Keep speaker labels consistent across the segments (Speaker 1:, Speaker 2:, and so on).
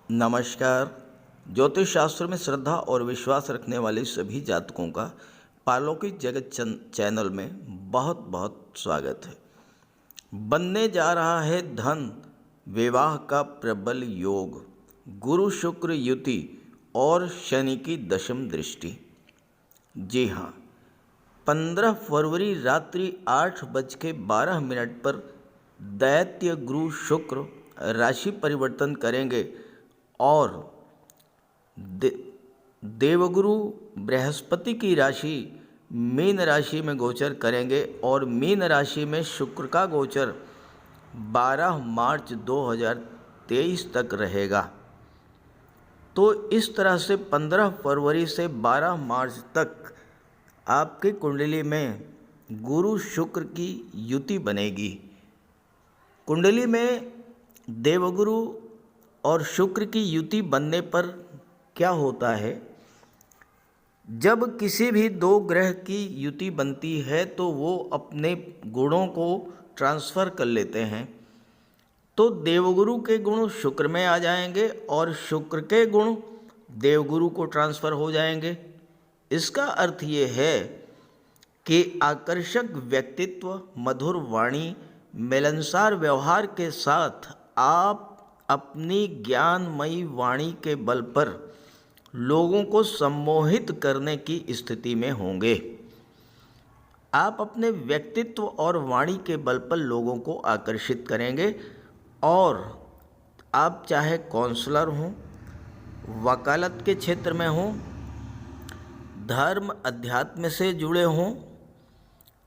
Speaker 1: नमस्कार। ज्योतिष शास्त्र में श्रद्धा और विश्वास रखने वाले सभी जातकों का पारलौकिक जगत चैनल में बहुत बहुत स्वागत है। बनने जा रहा है धन विवाह का प्रबल योग, गुरु शुक्र युति और शनि की दशम दृष्टि। जी हाँ, 15 फरवरी रात्रि 8:12 पर दैत्य गुरु शुक्र राशि परिवर्तन करेंगे और देवगुरु बृहस्पति की राशि मीन राशि में गोचर करेंगे और मीन राशि में शुक्र का गोचर 12 मार्च 2023 तक रहेगा। तो इस तरह से 15 फरवरी से 12 मार्च तक आपकी कुंडली में गुरु शुक्र की युति बनेगी। कुंडली में देवगुरु और शुक्र की युति बनने पर क्या होता है, जब किसी भी दो ग्रह की युति बनती है तो वो अपने गुणों को ट्रांसफ़र कर लेते हैं। तो देवगुरु के गुण शुक्र में आ जाएंगे और शुक्र के गुण देवगुरु को ट्रांसफ़र हो जाएंगे। इसका अर्थ ये है कि आकर्षक व्यक्तित्व, मधुर वाणी, मिलनसार व्यवहार के साथ आप अपनी ज्ञानमयी वाणी के बल पर लोगों को सम्मोहित करने की स्थिति में होंगे। आप अपने व्यक्तित्व और वाणी के बल पर लोगों को आकर्षित करेंगे और आप चाहे काउंसलर हों, वकालत के क्षेत्र में हों, धर्म अध्यात्म से जुड़े हों,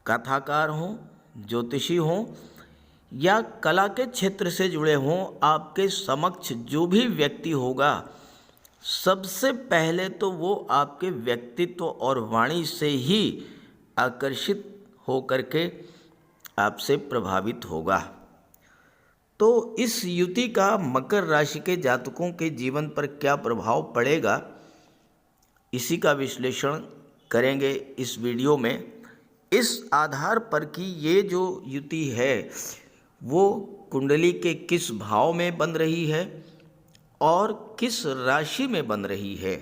Speaker 1: कथाकार हों, ज्योतिषी हों या कला के क्षेत्र से जुड़े हों, आपके समक्ष जो भी व्यक्ति होगा सबसे पहले तो वो आपके व्यक्तित्व और वाणी से ही आकर्षित होकर के आपसे प्रभावित होगा। तो इस युति का मकर राशि के जातकों के जीवन पर क्या प्रभाव पड़ेगा, इसी का विश्लेषण करेंगे इस वीडियो में। इस आधार पर कि ये जो युति है वो कुंडली के किस भाव में बन रही है और किस राशि में बन रही है।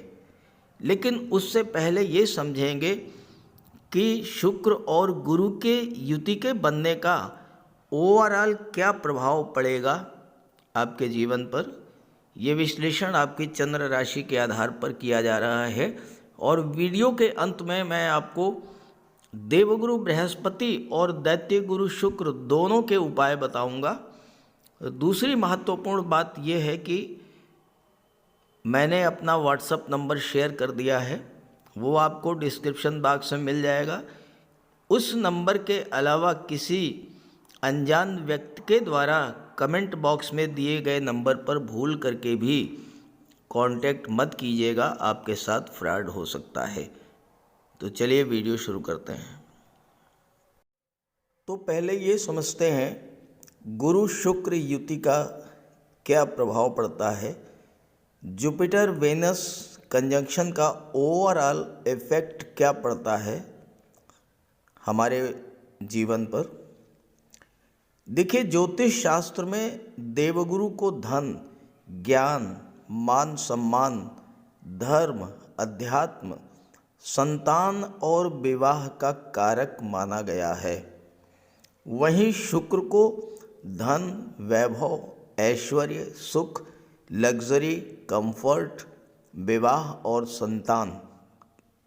Speaker 1: लेकिन उससे पहले ये समझेंगे कि शुक्र और गुरु के युति के बनने का ओवरऑल क्या प्रभाव पड़ेगा आपके जीवन पर। ये विश्लेषण आपकी चंद्र राशि के आधार पर किया जा रहा है और वीडियो के अंत में मैं आपको देवगुरु बृहस्पति और दैत्य गुरु शुक्र दोनों के उपाय बताऊंगा। दूसरी महत्वपूर्ण बात यह है कि मैंने अपना व्हाट्सएप नंबर शेयर कर दिया है, वो आपको डिस्क्रिप्शन बॉक्स में मिल जाएगा। उस नंबर के अलावा किसी अनजान व्यक्ति के द्वारा कमेंट बॉक्स में दिए गए नंबर पर भूल करके भी कांटेक्ट मत कीजिएगा, आपके साथ फ्रॉड हो सकता है। तो चलिए वीडियो शुरू करते हैं। तो पहले ये समझते हैं गुरु शुक्र युति का क्या प्रभाव पड़ता है। जुपिटर वेनस कंजंक्शन का ओवरऑल इफेक्ट क्या पड़ता है हमारे जीवन पर। देखिए, ज्योतिष शास्त्र में देवगुरु को धन, ज्ञान, मान सम्मान, धर्म, अध्यात्म, संतान और विवाह का कारक माना गया है। वहीं शुक्र को धन, वैभव, ऐश्वर्य, सुख, लग्जरी, कंफर्ट, विवाह और संतान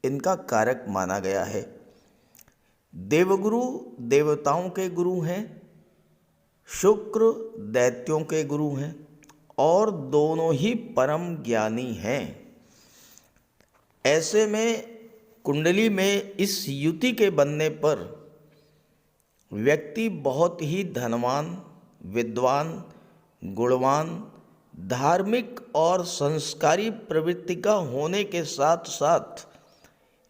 Speaker 1: इनका कारक माना गया है। देवगुरु देवताओं के गुरु हैं, शुक्र दैत्यों के गुरु हैं और दोनों ही परम ज्ञानी हैं। ऐसे में कुंडली में इस युति के बनने पर व्यक्ति बहुत ही धनवान, विद्वान, गुणवान, धार्मिक और संस्कारी प्रवृत्ति का होने के साथ साथ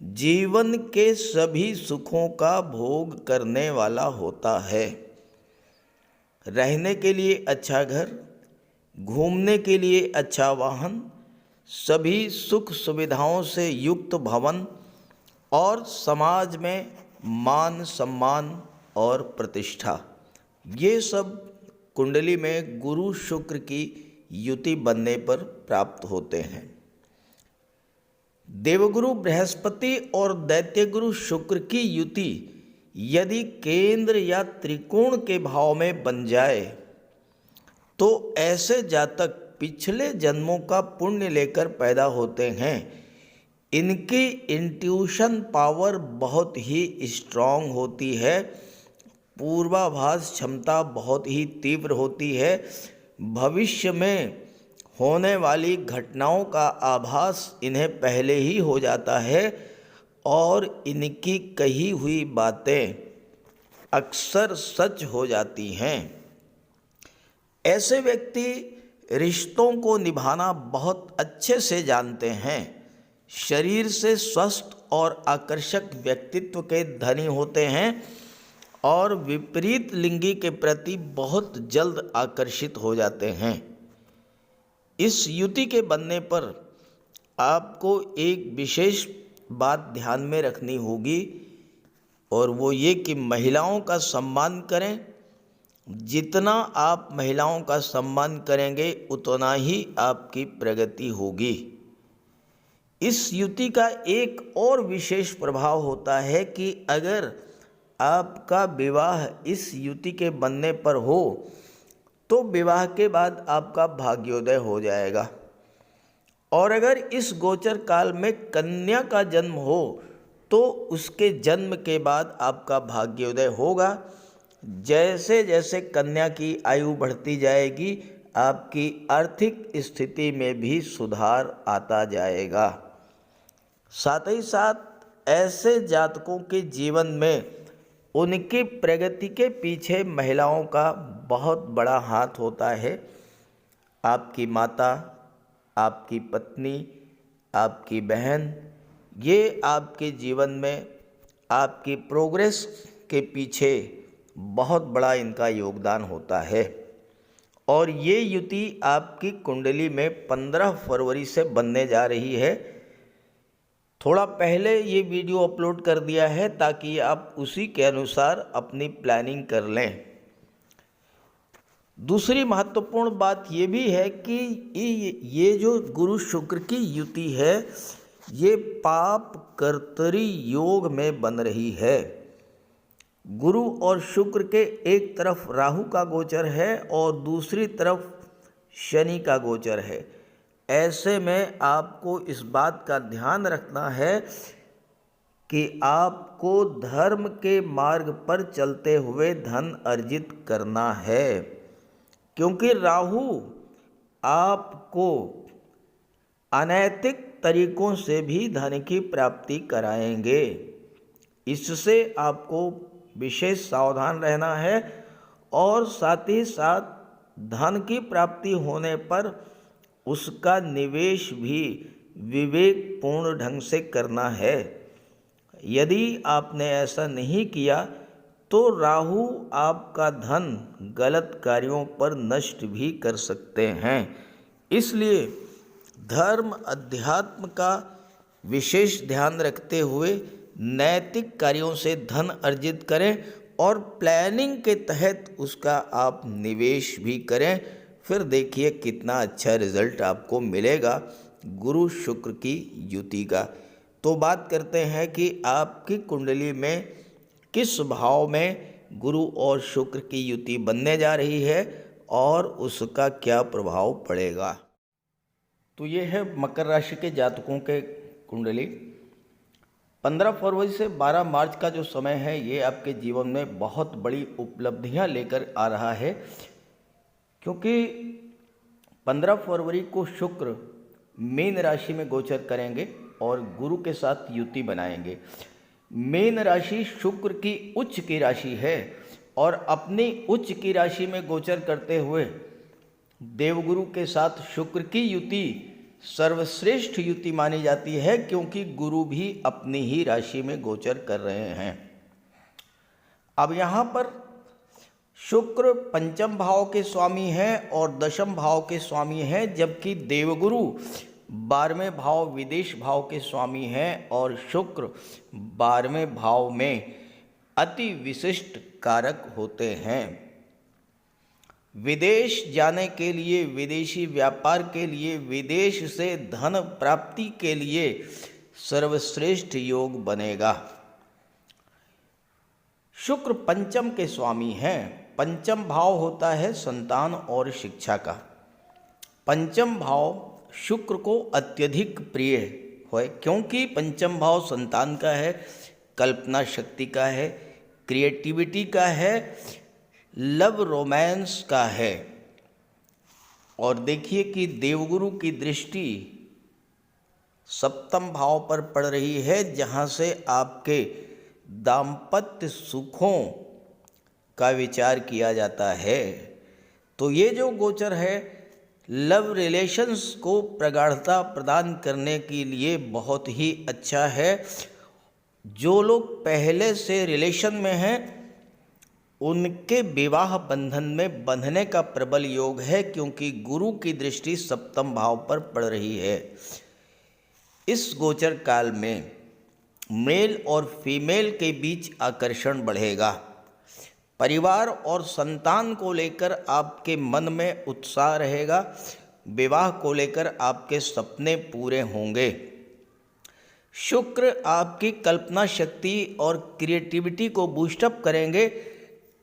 Speaker 1: जीवन के सभी सुखों का भोग करने वाला होता है। रहने के लिए अच्छा घर, घूमने के लिए अच्छा वाहन, सभी सुख सुविधाओं से युक्त भवन और समाज में मान सम्मान और प्रतिष्ठा, ये सब कुंडली में गुरु शुक्र की युति बनने पर प्राप्त होते हैं। देवगुरु बृहस्पति और दैत्यगुरु शुक्र की युति यदि केंद्र या त्रिकोण के भाव में बन जाए तो ऐसे जातक पिछले जन्मों का पुण्य लेकर पैदा होते हैं। इनकी इंट्यूशन पावर बहुत ही स्ट्रांग होती है, पूर्वाभास क्षमता बहुत ही तीव्र होती है, भविष्य में होने वाली घटनाओं का आभास इन्हें पहले ही हो जाता है और इनकी कही हुई बातें अक्सर सच हो जाती हैं। ऐसे व्यक्ति रिश्तों को निभाना बहुत अच्छे से जानते हैं, शरीर से स्वस्थ और आकर्षक व्यक्तित्व के धनी होते हैं और विपरीत लिंगी के प्रति बहुत जल्द आकर्षित हो जाते हैं। इस युति के बनने पर आपको एक विशेष बात ध्यान में रखनी होगी और वो ये कि महिलाओं का सम्मान करें। जितना आप महिलाओं का सम्मान करेंगे उतना ही आपकी प्रगति होगी। इस युति का एक और विशेष प्रभाव होता है कि अगर आपका विवाह इस युति के बनने पर हो तो विवाह के बाद आपका भाग्योदय हो जाएगा, और अगर इस गोचर काल में कन्या का जन्म हो तो उसके जन्म के बाद आपका भाग्योदय होगा। जैसे जैसे कन्या की आयु बढ़ती जाएगी आपकी आर्थिक स्थिति में भी सुधार आता जाएगा। साथ ही साथ ऐसे जातकों के जीवन में उनकी प्रगति के पीछे महिलाओं का बहुत बड़ा हाथ होता है। आपकी माता, आपकी पत्नी, आपकी बहन, ये आपके जीवन में आपकी प्रोग्रेस के पीछे बहुत बड़ा इनका योगदान होता है। और ये युति आपकी कुंडली में 15 फरवरी से बनने जा रही है। थोड़ा पहले ये वीडियो अपलोड कर दिया है ताकि आप उसी के अनुसार अपनी प्लानिंग कर लें। दूसरी महत्वपूर्ण बात ये भी है कि ये जो गुरु शुक्र की युति है ये पाप कर्तरी योग में बन रही है। गुरु और शुक्र के एक तरफ राहु का गोचर है और दूसरी तरफ शनि का गोचर है। ऐसे में आपको इस बात का ध्यान रखना है कि आपको धर्म के मार्ग पर चलते हुए धन अर्जित करना है, क्योंकि राहु आपको अनैतिक तरीकों से भी धन की प्राप्ति कराएंगे। इससे आपको विशेष सावधान रहना है और साथ ही साथ धन की प्राप्ति होने पर उसका निवेश भी विवेकपूर्ण ढंग से करना है। यदि आपने ऐसा नहीं किया तो राहु आपका धन गलत कार्यों पर नष्ट भी कर सकते हैं। इसलिए धर्म अध्यात्म का विशेष ध्यान रखते हुए नैतिक कार्यों से धन अर्जित करें और प्लानिंग के तहत उसका आप निवेश भी करें। फिर देखिए कितना अच्छा रिजल्ट आपको मिलेगा गुरु शुक्र की युति का। तो बात करते हैं कि आपकी कुंडली में किस भाव में गुरु और शुक्र की युति बनने जा रही है और उसका क्या प्रभाव पड़ेगा। तो ये है मकर राशि के जातकों के कुंडली। 15 फरवरी से 12 मार्च का जो समय है ये आपके जीवन में बहुत बड़ी उपलब्धियां लेकर आ रहा है, क्योंकि 15 फरवरी को शुक्र मीन राशि में गोचर करेंगे और गुरु के साथ युति बनाएंगे। मीन राशि शुक्र की उच्च की राशि है और अपनी उच्च की राशि में गोचर करते हुए देवगुरु के साथ शुक्र की युति सर्वश्रेष्ठ युति मानी जाती है, क्योंकि गुरु भी अपनी ही राशि में गोचर कर रहे हैं। अब यहाँ पर शुक्र पंचम भाव के स्वामी हैं और दशम भाव के स्वामी हैं, जबकि देवगुरु 12वें भाव विदेश भाव के स्वामी हैं और शुक्र 12वें भाव में अति विशिष्ट कारक होते हैं। विदेश जाने के लिए, विदेशी व्यापार के लिए, विदेश से धन प्राप्ति के लिए सर्वश्रेष्ठ योग बनेगा। शुक्र पंचम के स्वामी हैं। पंचम भाव होता है संतान और शिक्षा का। पंचम भाव शुक्र को अत्यधिक प्रिय है, क्योंकि पंचम भाव संतान का है, कल्पना शक्ति का है, क्रिएटिविटी का है, लव रोमांस का है। और देखिए कि देवगुरु की दृष्टि सप्तम भाव पर पड़ रही है, जहाँ से आपके दाम्पत्य सुखों का विचार किया जाता है। तो ये जो गोचर है लव रिलेशंस को प्रगाढ़ता प्रदान करने के लिए बहुत ही अच्छा है। जो लोग पहले से रिलेशन में हैं उनके विवाह बंधन में बंधने का प्रबल योग है, क्योंकि गुरु की दृष्टि सप्तम भाव पर पड़ रही है। इस गोचर काल में मेल और फीमेल के बीच आकर्षण बढ़ेगा। परिवार और संतान को लेकर आपके मन में उत्साह रहेगा। विवाह को लेकर आपके सपने पूरे होंगे। शुक्र आपकी कल्पना शक्ति और क्रिएटिविटी को बूस्टअप करेंगे।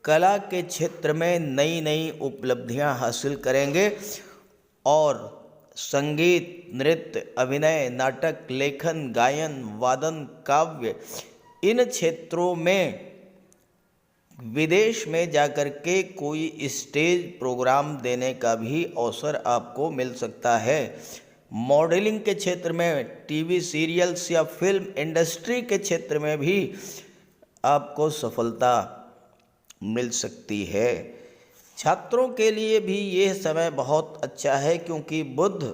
Speaker 1: कला के क्षेत्र में नई नई उपलब्धियां हासिल करेंगे और संगीत, नृत्य, अभिनय, नाटक, लेखन, गायन, वादन, काव्य, इन क्षेत्रों में विदेश में जाकर के कोई स्टेज प्रोग्राम देने का भी अवसर आपको मिल सकता है। मॉडलिंग के क्षेत्र में, टीवी सीरियल्स या फिल्म इंडस्ट्री के क्षेत्र में भी आपको सफलता मिल सकती है। छात्रों के लिए भी यह समय बहुत अच्छा है, क्योंकि बुध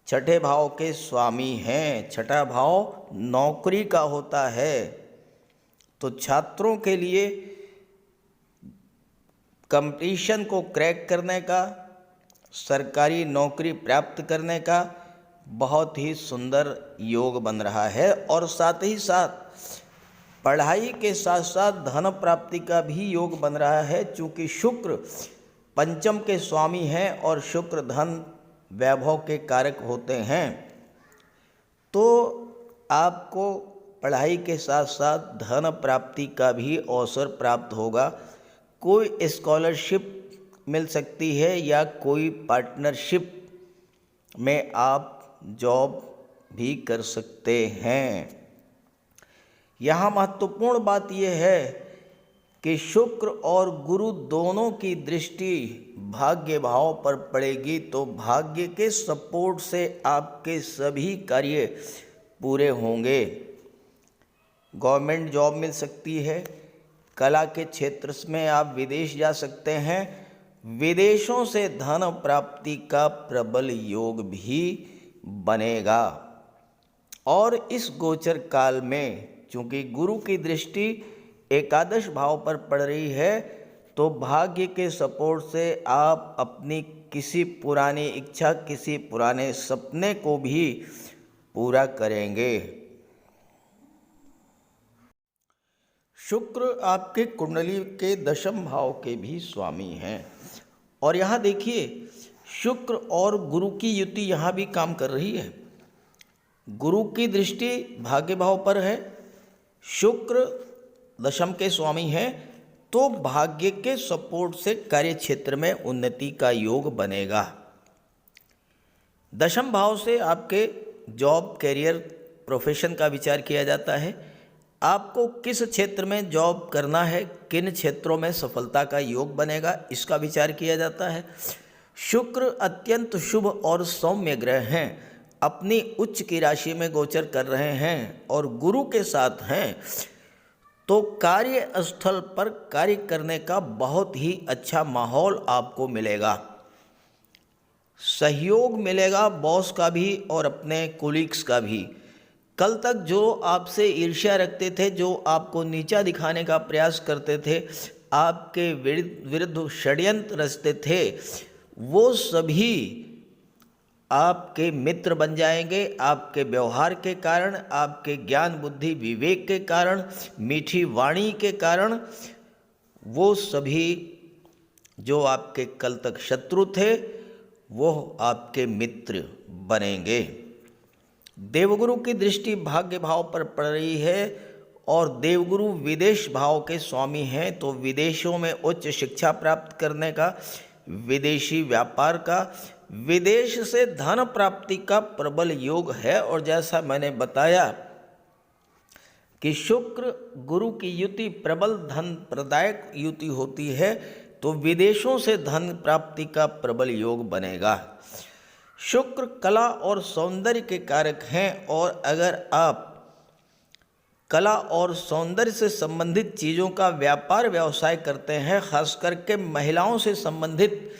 Speaker 1: छठे भाव के स्वामी हैं। छठा भाव नौकरी का होता है। तो छात्रों के लिए कंपटीशन को क्रैक करने का, सरकारी नौकरी प्राप्त करने का बहुत ही सुंदर योग बन रहा है। और साथ ही साथ पढ़ाई के साथ साथ धन प्राप्ति का भी योग बन रहा है, चूँकि शुक्र पंचम के स्वामी हैं और शुक्र धन वैभव के कारक होते हैं। तो आपको पढ़ाई के साथ साथ धन प्राप्ति का भी अवसर प्राप्त होगा। कोई स्कॉलरशिप मिल सकती है या कोई पार्टनरशिप में आप जॉब भी कर सकते हैं। यहाँ महत्वपूर्ण बात यह है कि शुक्र और गुरु दोनों की दृष्टि भाग्य भाव पर पड़ेगी, तो भाग्य के सपोर्ट से आपके सभी कार्य पूरे होंगे। गवर्नमेंट जॉब मिल सकती है। कला के क्षेत्र में आप विदेश जा सकते हैं। विदेशों से धन प्राप्ति का प्रबल योग भी बनेगा। और इस गोचर काल में चूँकि गुरु की दृष्टि एकादश भाव पर पड़ रही है, तो भाग्य के सपोर्ट से आप अपनी किसी पुरानी इच्छा, किसी पुराने सपने को भी पूरा करेंगे। शुक्र आपके कुंडली के दशम भाव के भी स्वामी हैं। और यहाँ देखिए शुक्र और गुरु की युति यहाँ भी काम कर रही है। गुरु की दृष्टि भाग्य भाव पर है, शुक्र दशम के स्वामी हैं, तो भाग्य के सपोर्ट से कार्य क्षेत्र में उन्नति का योग बनेगा। दशम भाव से आपके जॉब, कैरियर, प्रोफेशन का विचार किया जाता है। आपको किस क्षेत्र में जॉब करना है, किन क्षेत्रों में सफलता का योग बनेगा, इसका विचार किया जाता है। शुक्र अत्यंत शुभ और सौम्य ग्रह हैं, अपनी उच्च की राशि में गोचर कर रहे हैं और गुरु के साथ हैं, तो कार्य स्थल पर कार्य करने का बहुत ही अच्छा माहौल आपको मिलेगा। सहयोग मिलेगा बॉस का भी और अपने कोलीग्स का भी। कल तक जो आपसे ईर्ष्या रखते थे, जो आपको नीचा दिखाने का प्रयास करते थे, आपके विरुद्ध षड्यंत्र रचते थे, वो सभी आपके मित्र बन जाएंगे। आपके व्यवहार के कारण, आपके ज्ञान बुद्धि विवेक के कारण, मीठी वाणी के कारण वो सभी जो आपके कल तक शत्रु थे वो आपके मित्र बनेंगे। देवगुरु की दृष्टि भाग्य भाव पर पड़ रही है और देवगुरु विदेश भाव के स्वामी हैं, तो विदेशों में उच्च शिक्षा प्राप्त करने का, विदेशी व्यापार का, विदेश से धन प्राप्ति का प्रबल योग है। और जैसा मैंने बताया कि शुक्र गुरु की युति प्रबल धन प्रदायक युति होती है, तो विदेशों से धन प्राप्ति का प्रबल योग बनेगा। शुक्र कला और सौंदर्य के कारक हैं, और अगर आप कला और सौंदर्य से संबंधित चीज़ों का व्यापार व्यवसाय करते हैं, खास करके महिलाओं से संबंधित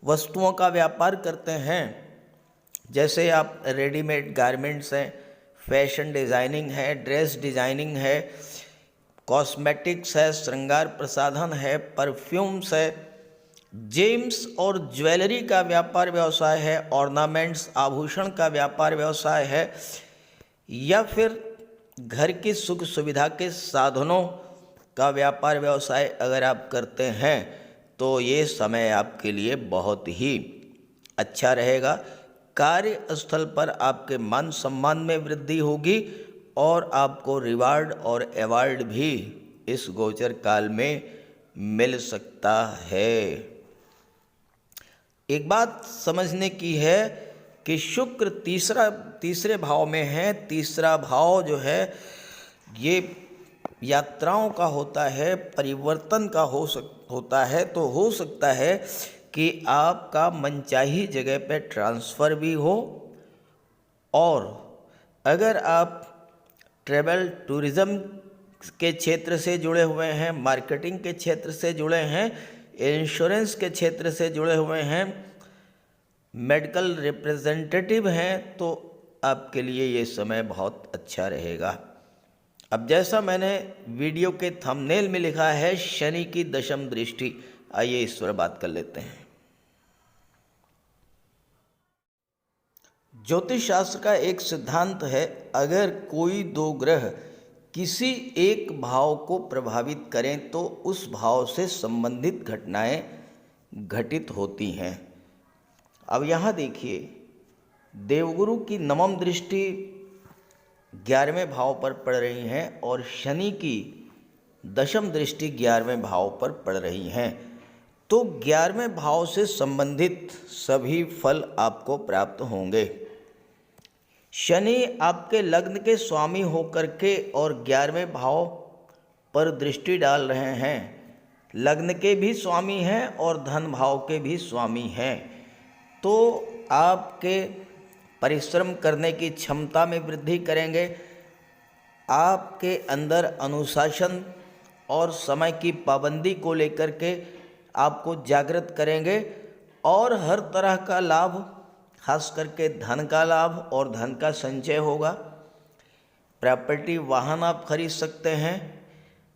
Speaker 1: वस्तुओं का व्यापार करते हैं, जैसे आप रेडीमेड गारमेंट्स हैं, फैशन डिज़ाइनिंग है, ड्रेस डिज़ाइनिंग है, कॉस्मेटिक्स है, श्रृंगार प्रसाधन है, परफ्यूम्स है, जेम्स और ज्वेलरी का व्यापार व्यवसाय है, ऑर्नामेंट्स आभूषण का व्यापार व्यवसाय है, या फिर घर की सुख सुविधा के साधनों का व्यापार व्यवसाय अगर आप करते हैं, तो ये समय आपके लिए बहुत ही अच्छा रहेगा। कार्यस्थल पर आपके मान सम्मान में वृद्धि होगी और आपको रिवार्ड और अवार्ड भी इस गोचर काल में मिल सकता है। एक बात समझने की है कि शुक्र तीसरे भाव में है। तीसरा भाव जो है ये यात्राओं का होता है, परिवर्तन का होता है, तो हो सकता है कि आपका मनचाही जगह पे ट्रांसफ़र भी हो, और अगर आप ट्रैवल टूरिज़्म के क्षेत्र से जुड़े हुए हैं, मार्केटिंग के क्षेत्र से जुड़े हैं, इंश्योरेंस के क्षेत्र से जुड़े हुए हैं, मेडिकल रिप्रेजेंटेटिव हैं, तो आपके लिए ये समय बहुत अच्छा रहेगा। अब जैसा मैंने वीडियो के थंबनेल में लिखा है, शनि की दशम दृष्टि, आइए इस पर बात कर लेते हैं। ज्योतिष शास्त्र का एक सिद्धांत है, अगर कोई दो ग्रह किसी एक भाव को प्रभावित करें तो उस भाव से संबंधित घटनाएं घटित होती हैं। अब यहाँ देखिए, देवगुरु की नवम दृष्टि 11वें भाव पर पड़ रही हैं और शनि की दशम दृष्टि 11वें भाव पर पड़ रही हैं, तो 11वें भाव से संबंधित सभी फल आपको प्राप्त होंगे। शनि आपके लग्न के स्वामी होकर के और 11वें भाव पर दृष्टि डाल रहे हैं, लग्न के भी स्वामी हैं और धन भाव के भी स्वामी हैं, तो आपके परिश्रम करने की क्षमता में वृद्धि करेंगे, आपके अंदर अनुशासन और समय की पाबंदी को लेकर के आपको जागृत करेंगे, और हर तरह का लाभ, खास करके धन का लाभ और धन का संचय होगा। प्रॉपर्टी वाहन आप खरीद सकते हैं,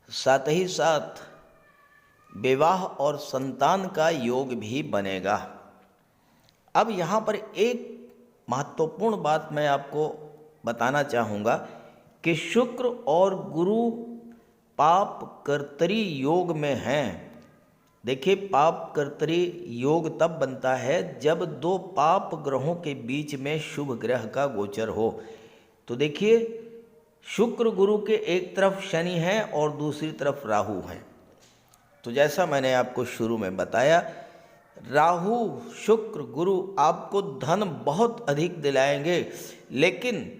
Speaker 1: साथ ही साथ विवाह और संतान का योग भी बनेगा। अब यहाँ पर एक महत्वपूर्ण बात मैं आपको बताना चाहूँगा कि शुक्र और गुरु पाप कर्तरी योग में हैं। देखिए, पाप कर्तरी योग तब बनता है जब दो पाप ग्रहों के बीच में शुभ ग्रह का गोचर हो। तो देखिए, शुक्र गुरु के एक तरफ शनि है और दूसरी तरफ राहु है। तो जैसा मैंने आपको शुरू में बताया, राहु शुक्र गुरु आपको धन बहुत अधिक दिलाएंगे, लेकिन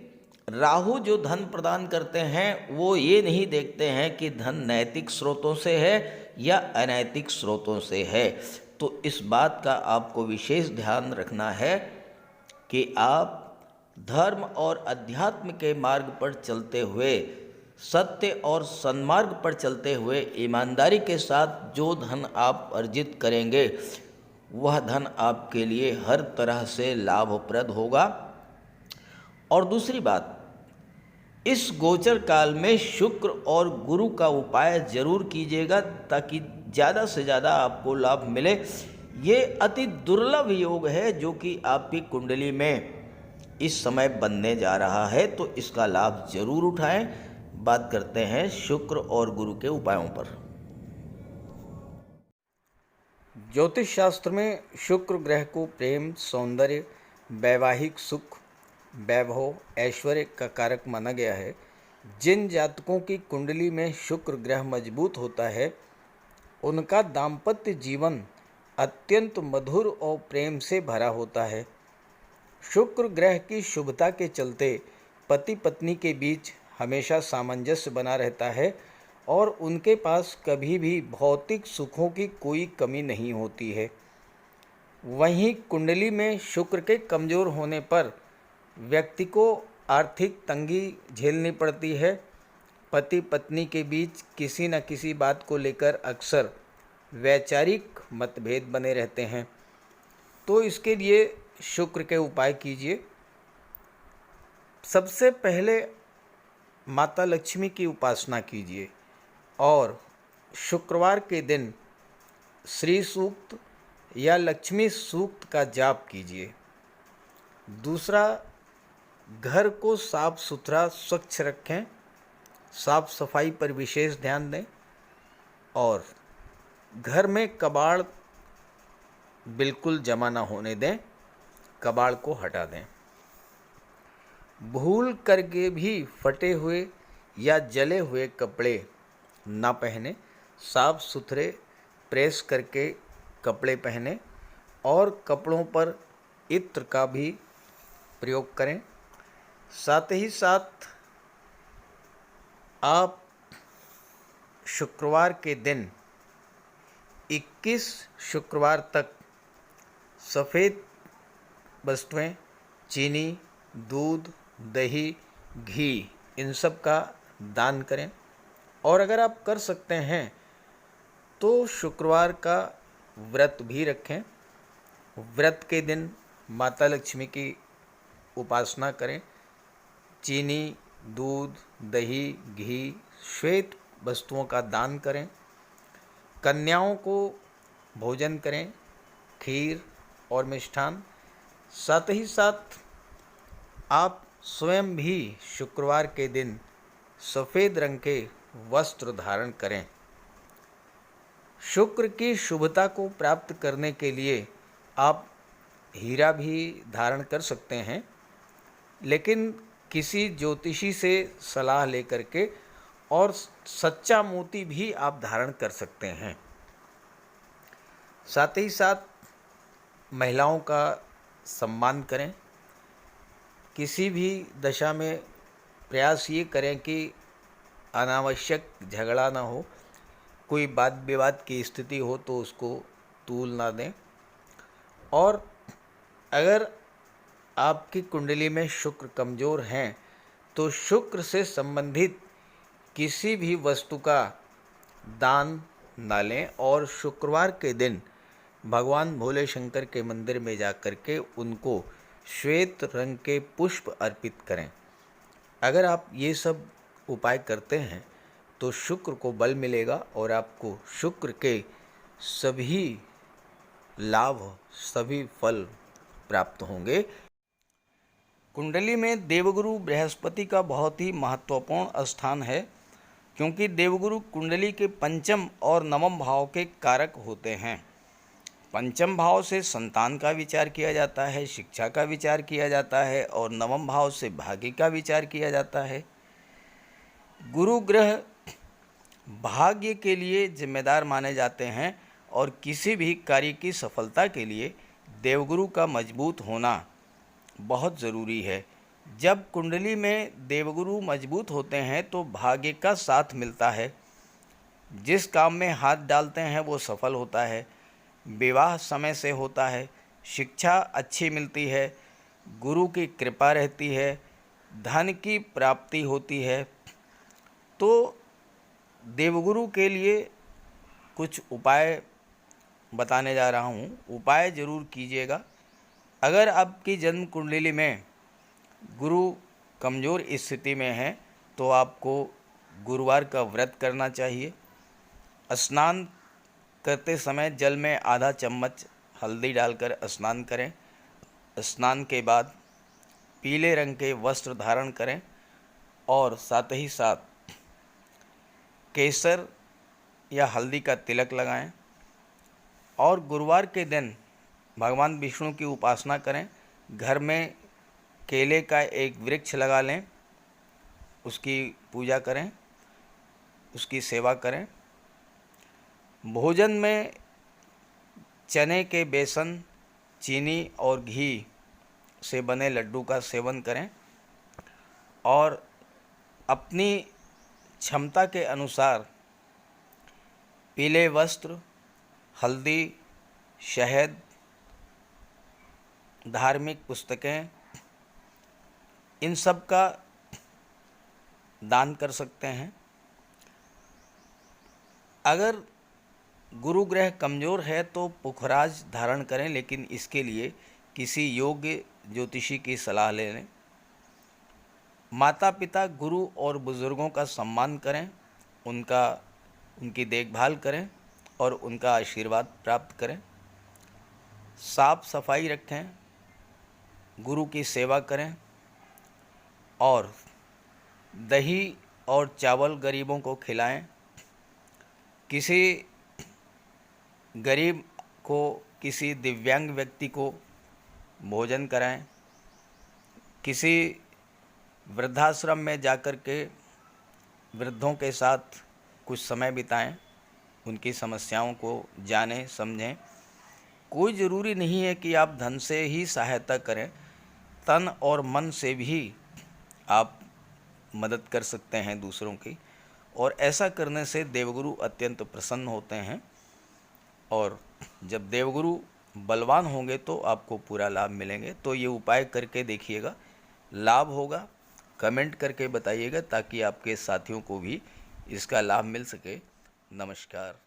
Speaker 1: राहु जो धन प्रदान करते हैं वो ये नहीं देखते हैं कि धन नैतिक स्रोतों से है या अनैतिक स्रोतों से है। तो इस बात का आपको विशेष ध्यान रखना है कि आप धर्म और अध्यात्म के मार्ग पर चलते हुए, सत्य और सन्मार्ग पर चलते हुए, ईमानदारी के साथ जो धन आप अर्जित करेंगे वह धन आपके लिए हर तरह से लाभप्रद होगा। और दूसरी बात, इस गोचर काल में शुक्र और गुरु का उपाय जरूर कीजिएगा ताकि ज़्यादा से ज़्यादा आपको लाभ मिले। ये अति दुर्लभ योग है जो कि आपकी कुंडली में इस समय बनने जा रहा है, तो इसका लाभ जरूर उठाएं। बात करते हैं शुक्र और गुरु के उपायों पर। ज्योतिष शास्त्र में शुक्र ग्रह को प्रेम, सौंदर्य, वैवाहिक सुख, वैभव, ऐश्वर्य का कारक माना गया है। जिन जातकों की कुंडली में शुक्र ग्रह मजबूत होता है, उनका दाम्पत्य जीवन अत्यंत मधुर और प्रेम से भरा होता है। शुक्र ग्रह की शुभता के चलते पति पत्नी के बीच हमेशा सामंजस्य बना रहता है और उनके पास कभी भी भौतिक सुखों की कोई कमी नहीं होती है। वहीं कुंडली में शुक्र के कमज़ोर होने पर व्यक्ति को आर्थिक तंगी झेलनी पड़ती है। पति पत्नी के बीच किसी न किसी बात को लेकर अक्सर वैचारिक मतभेद बने रहते हैं। तो इसके लिए शुक्र के उपाय कीजिए। सबसे पहले माता लक्ष्मी की उपासना कीजिए और शुक्रवार के दिन श्री सूक्त या लक्ष्मी सूक्त का जाप कीजिए। दूसरा, घर को साफ सुथरा स्वच्छ रखें, साफ सफाई पर विशेष ध्यान दें और घर में कबाड़ बिल्कुल जमा ना होने दें, कबाड़ को हटा दें। भूल करके भी फटे हुए या जले हुए कपड़े ना पहने, साफ सुथरे प्रेस करके कपड़े पहने और कपड़ों पर इत्र का भी प्रयोग करें। साथ ही साथ आप शुक्रवार के दिन 21 शुक्रवार तक सफ़ेद वस्तुएं, चीनी, दूध, दही, घी, इन सब का दान करें। और अगर आप कर सकते हैं तो शुक्रवार का व्रत भी रखें। व्रत के दिन माता लक्ष्मी की उपासना करें। चीनी, दूध, दही, घी, श्वेत वस्तुओं का दान करें। कन्याओं को भोजन करें, खीर और मिष्ठान। साथ ही साथ आप स्वयं भी शुक्रवार के दिन सफ़ेद रंग के वस्त्र धारण करें। शुक्र की शुभता को प्राप्त करने के लिए आप हीरा भी धारण कर सकते हैं, लेकिन किसी ज्योतिषी से सलाह लेकर के, और सच्चा मोती भी आप धारण कर सकते हैं। साथ ही साथ महिलाओं का सम्मान करें। किसी भी दशा में प्रयास ये करें कि अनावश्यक झगड़ा ना हो, कोई वाद विवाद की स्थिति हो तो उसको तूल ना दें। और अगर आपकी कुंडली में शुक्र कमज़ोर हैं तो शुक्र से संबंधित किसी भी वस्तु का दान ना लें और शुक्रवार के दिन भगवान भोले शंकर के मंदिर में जाकर के उनको श्वेत रंग के पुष्प अर्पित करें। अगर आप ये सब उपाय करते हैं तो शुक्र को बल मिलेगा और आपको शुक्र के सभी लाभ, सभी फल प्राप्त होंगे। कुंडली में देवगुरु बृहस्पति का बहुत ही महत्वपूर्ण स्थान है, क्योंकि देवगुरु कुंडली के पंचम और नवम भाव के कारक होते हैं। पंचम भाव से संतान का विचार किया जाता है, शिक्षा का विचार किया जाता है और नवम भाव से भाग्य का विचार किया जाता है। गुरु ग्रह भाग्य के लिए जिम्मेदार माने जाते हैं और किसी भी कार्य की सफलता के लिए देवगुरु का मजबूत होना बहुत ज़रूरी है। जब कुंडली में देवगुरु मजबूत होते हैं तो भाग्य का साथ मिलता है। जिस काम में हाथ डालते हैं वो सफल होता है। विवाह समय से होता है, शिक्षा अच्छी मिलती है, गुरु की कृपा रहती है, धन की प्राप्ति होती है। तो देवगुरु के लिए कुछ उपाय बताने जा रहा हूँ, उपाय ज़रूर कीजिएगा। अगर आपकी जन्म कुंडली में गुरु कमज़ोर स्थिति में है तो आपको गुरुवार का व्रत करना चाहिए। स्नान करते समय जल में आधा चम्मच हल्दी डालकर स्नान करें। स्नान के बाद पीले रंग के वस्त्र धारण करें और साथ ही साथ केसर या हल्दी का तिलक लगाएं और गुरुवार के दिन भगवान विष्णु की उपासना करें। घर में केले का एक वृक्ष लगा लें, उसकी पूजा करें, उसकी सेवा करें। भोजन में चने के बेसन, चीनी और घी से बने लड्डू का सेवन करें और अपनी क्षमता के अनुसार पीले वस्त्र, हल्दी, शहद, धार्मिक पुस्तकें, इन सब का दान कर सकते हैं। अगर गुरु ग्रह कमज़ोर है तो पुखराज धारण करें, लेकिन इसके लिए किसी योग्य ज्योतिषी की सलाह ले लें। माता पिता, गुरु और बुज़ुर्गों का सम्मान करें, उनकी देखभाल करें और उनका आशीर्वाद प्राप्त करें। साफ सफाई रखें, गुरु की सेवा करें और दही और चावल गरीबों को खिलाएं। किसी गरीब को, किसी दिव्यांग व्यक्ति को भोजन कराएं। किसी वृद्धाश्रम में जाकर के वृद्धों के साथ कुछ समय बिताएं, उनकी समस्याओं को जानें, समझें। कोई ज़रूरी नहीं है कि आप धन से ही सहायता करें, तन और मन से भी आप मदद कर सकते हैं दूसरों की, और ऐसा करने से देवगुरु अत्यंत प्रसन्न होते हैं। और जब देवगुरु बलवान होंगे तो आपको पूरा लाभ मिलेंगे। तो ये उपाय करके देखिएगा, लाभ होगा। कमेंट करके बताइएगा ताकि आपके साथियों को भी इसका लाभ मिल सके। नमस्कार।